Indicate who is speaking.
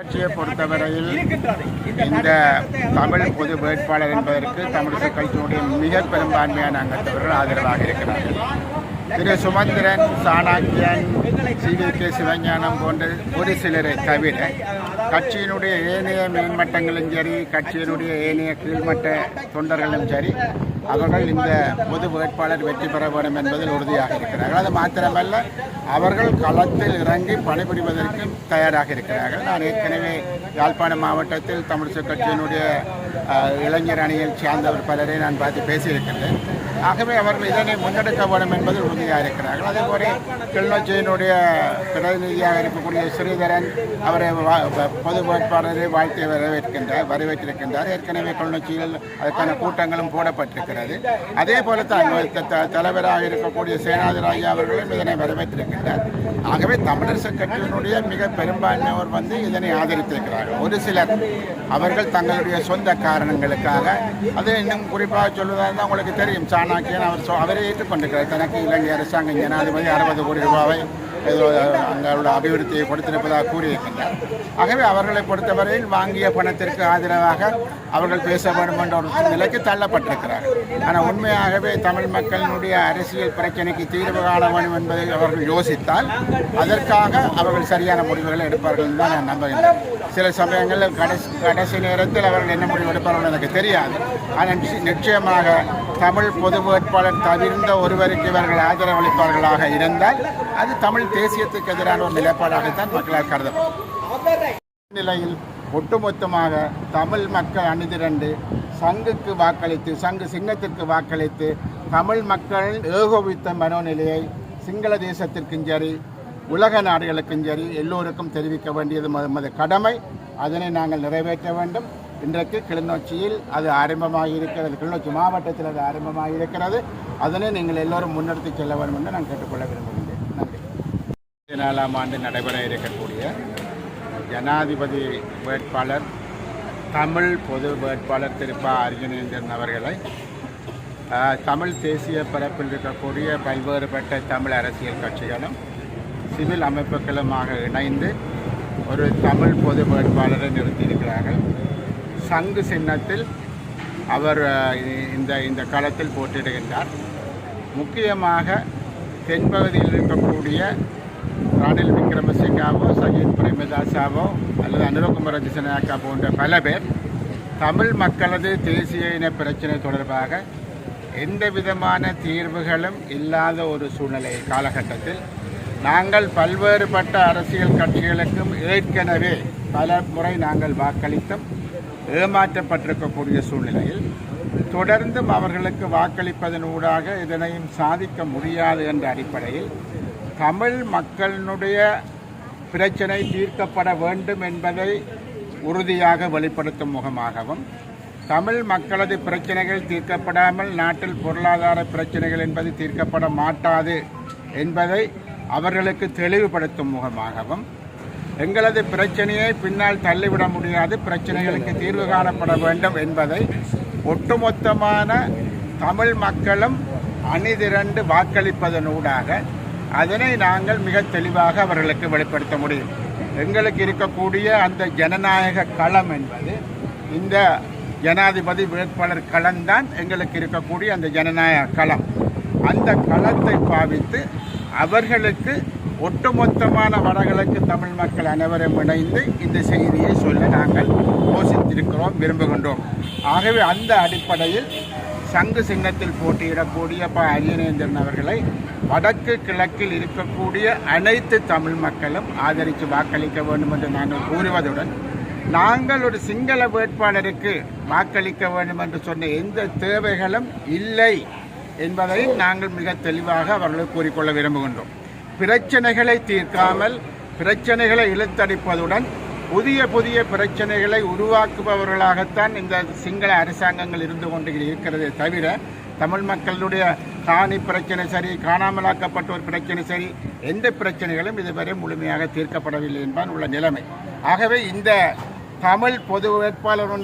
Speaker 1: கட்சியை பொறுத்தவரையில் இந்த தமிழ் பொது வேட்பாளர் என்பதற்கு தமிழிசை கட்சியினுடைய மிக பெரும்பான்மையான அங்கத்தவர்கள் ஆதரவாக இருக்கிறார்கள். திரு சுமந்திரன், சாணக்கியன், CVK சிவஞானம் போன்ற ஒரு சிலரை தவிர கட்சியினுடைய ஏனைய மேன்மட்டங்களும் சரி, கட்சியினுடைய ஏனைய கீழ்மட்ட தொண்டர்களும் சரி, அவர்கள் இந்த பொது வேட்பாளர் வெற்றி பெற வேண்டும் என்பதில் உறுதியாக இருக்கிறார்கள். அது மாத்திரமல்ல, அவர்கள் களத்தில் இறங்கி பணிபுரிவதற்கு தயாராக இருக்கிறார்கள். நான் ஏற்கனவே யாழ்ப்பாண மாவட்டத்தில் தமிழிசை கட்சியினுடைய இளைஞர் அணியில் சார்ந்தவர் பலரை நான் பார்த்து பேசியிருக்கின்றேன். ஆகவே அவர்கள் இதனை முன்னெடுக்க வேண்டும் என்பதில் உறுதியாக இருக்கிறார்கள். அதேபோல கிளிநொச்சியினுடைய பிரதிநிதியாக இருக்கக்கூடிய ஸ்ரீதரன் அவரை பொது வேட்பாளரை வாழ்த்தி வரவேற்றிருக்கின்றார். ஏற்கனவே கிளிநொச்சியில் அதற்கான கூட்டங்களும் போடப்பட்டிருக்கிறது. அதே போல தலைவராக இருக்கக்கூடிய சேனாதிராஜா அவர்களும் இதனை வரவேற்றிருக்கின்றார். ஆகவே தமிழரசு கட்சியினுடைய மிக பெரும்பான்மையோர் இதனை ஆதரித்திருக்கிறார்கள். ஒரு சிலர் அவர்கள் தங்களுடைய சொந்த காரணங்களுக்காக, அது இன்னும் குறிப்பாக சொல்வதாக உங்களுக்கு தெரியும், சாணக்கியன் அவரை ஏற்றுக்கொண்டிருக்கிறார். தனக்கு இலங்கை அரசாங்கம் ஜனாதிபதி 60 கோடி ரூபாவை அங்களோட அபிவிருத்தியை கொடுத்திருப்பதாக கூறியிருக்கின்றார். ஆகவே அவர்களை பொறுத்தவரையில் வாங்கிய பணத்திற்கு ஆதரவாக அவர்கள் பேச வேண்டும் என்ற ஒரு நிலைக்கு தள்ளப்பட்டிருக்கிறார்கள். ஆனால் உண்மையாகவே தமிழ் மக்களினுடைய அரசியல் பிரச்சனைக்கு தீர்வு காண வேண்டும் என்பதை அவர்கள் யோசித்தால் அதற்காக அவர்கள் சரியான முடிவுகளை எடுப்பார்கள் என்று தான் நான் நம்புகிறேன். சில சமயங்களில் கடைசி நேரத்தில் அவர்கள் என்ன முடிவு எடுப்பார்கள் எனக்கு தெரியாது. ஆனால் நிச்சயமாக தமிழ் பொது வேட்பாளர் தவிர்ந்த ஒருவருக்கு இவர்கள் ஆதரவளிப்பார்களாக இருந்தால் அது தமிழ் தேசியத்துக்கு எதிரான ஒரு நிலைப்பாடாகத்தான் மக்களால் கருதப்படும். நிலையில் ஒட்டுமொத்தமாக தமிழ் மக்கள் அணிதிரண்டு சங்குக்கு வாக்களித்து, சங்கு சின்னத்திற்கு வாக்களித்து தமிழ் மக்கள் ஏகோபித்த மனோநிலையை சிங்கள தேசத்திற்கும் சரி, உலக நாடுகளுக்கும் சரி எல்லோருக்கும் தெரிவிக்க வேண்டியது நமது கடமை. அதனை நாங்கள் நிறைவேற்ற வேண்டும். இன்றைக்கு கிளிநொச்சியில் அது ஆரம்பமாக இருக்கிறது, கிளிநொச்சி மாவட்டத்தில் அது ஆரம்பமாக இருக்கிறது. அதனை நீங்கள் எல்லோரும் முன்னெடுத்து செல்ல வேண்டும் என்று நான் கேட்டுக்கொள்ள விரும்புகின்றேன். நன்றி. 2024ஆம் ஆண்டு நடைபெற இருக்கக்கூடிய ஜனாதிபதி வேட்பாளர் தமிழ் பொது வேட்பாளர் திரு ப. அர்ஜுனேந்திரன் அவர்களை தமிழ் தேசிய பரப்பில் இருக்கக்கூடிய பல்வேறுபட்ட தமிழ் அரசியல் கட்சிகளும் சிவில் அமைப்புகளுமாக இணைந்து ஒரு தமிழ் பொது வேட்பாளரை நிறுத்தியிருக்கிறார்கள். சங்கு சின்னத்தில் அவர் இந்த களத்தில் போட்டியிடுகின்றார். முக்கியமாக தென்பகுதியில் இருக்கக்கூடிய ரணில் விக்ரமசிங்காவோ, சஜித் பிரேமதாசாவோ அல்லது அனுரகுமார திசாநாயக்கா போன்ற பல பேர் தமிழ் மக்களது தேசிய இன பிரச்சனை தொடர்பாக எந்த விதமான தீர்வுகளும் இல்லாத ஒரு சூழ்நிலை காலகட்டத்தில் நாங்கள் பல்வேறுபட்ட அரசியல் கட்சிகளுக்கும் ஏற்கனவே பல முறை நாங்கள் வாக்களித்தும் ஏமாற்றப்பட்டிருக்கக்கூடிய சூழ்நிலையில் தொடர்ந்தும் அவர்களுக்கு வாக்களிப்பதனூடாக இதனையும் சாதிக்க முடியாது என்ற அடிப்படையில் தமிழ் மக்களினுடைய பிரச்சனை தீர்க்கப்பட வேண்டும் என்பதை உறுதியாக வெளிப்படுத்தும் முகமாகவும், தமிழ் மக்களது பிரச்சனைகள் தீர்க்கப்படாமல் நாட்டில் பொருளாதார பிரச்சனைகள் என்பது தீர்க்கப்பட மாட்டாது என்பதை அவர்களுக்கு தெளிவுபடுத்தும் முகமாகவும், எங்களது பிரச்சனையை பின்னால் தள்ளிவிட முடியாது, பிரச்சனைகளுக்கு தீர்வு காணப்பட வேண்டும் என்பதை ஒட்டுமொத்தமான தமிழ் மக்களும் அணிதிரண்டு வாக்களிப்பதனூடாக அதனை நாங்கள் மிக தெளிவாக அவர்களுக்கு வெளிப்படுத்த முடியும். எங்களுக்கு இருக்கக்கூடிய அந்த ஜனநாயக களம் என்பது இந்த ஜனாதிபதி வேட்பாளர் களம்தான் எங்களுக்கு இருக்கக்கூடிய அந்த ஜனநாயக களம். அந்த களத்தை பாவித்து அவர்களுக்கு ஒட்டுமொத்தமான வடகிழக்கு தமிழ் மக்கள் அனைவரும் இணைந்து இந்த செய்தியை சொல்ல நாங்கள் யோசித்திருக்கிறோம், விரும்புகின்றோம். ஆகவே அந்த அடிப்படையில் சங்கு சின்னத்தில் போட்டியிடக்கூடிய ப. அர்ஜுனேந்திரன் அவர்களை வடக்கு கிழக்கில் இருக்கக்கூடிய அனைத்து தமிழ் மக்களும் ஆதரித்து வாக்களிக்க வேண்டும் என்று நாங்கள் கூறுவதுடன், நாங்கள் ஒரு சிங்கள வேட்பாளருக்கு வாக்களிக்க வேண்டும் என்று சொன்ன எந்த தேவைகளும் இல்லை என்பதை நாங்கள் மிக தெளிவாக அவர்களுக்கு கூறிக்கொள்ள விரும்புகின்றோம். பிரச்சனைகளை தீர்க்காமல் பிரச்சனைகளை இழுத்தடிப்பதுடன் புதிய புதிய பிரச்சனைகளை உருவாக்குபவர்களாகத்தான் இந்த சிங்கள அரசாங்கங்கள் இருந்து கொண்டு இருக்கிறதே தவிர தமிழ் மக்களுடைய காணி பிரச்சனை சரி, காணாமலாக்கப்பட்டோர் பிரச்சனை சரி, எந்த பிரச்சனைகளும் இதுவரை முழுமையாக தீர்க்கப்படவில்லை என்பான் உள்ள நிலைமை. ஆகவே இந்த தமிழ் பொது வேட்பாளர்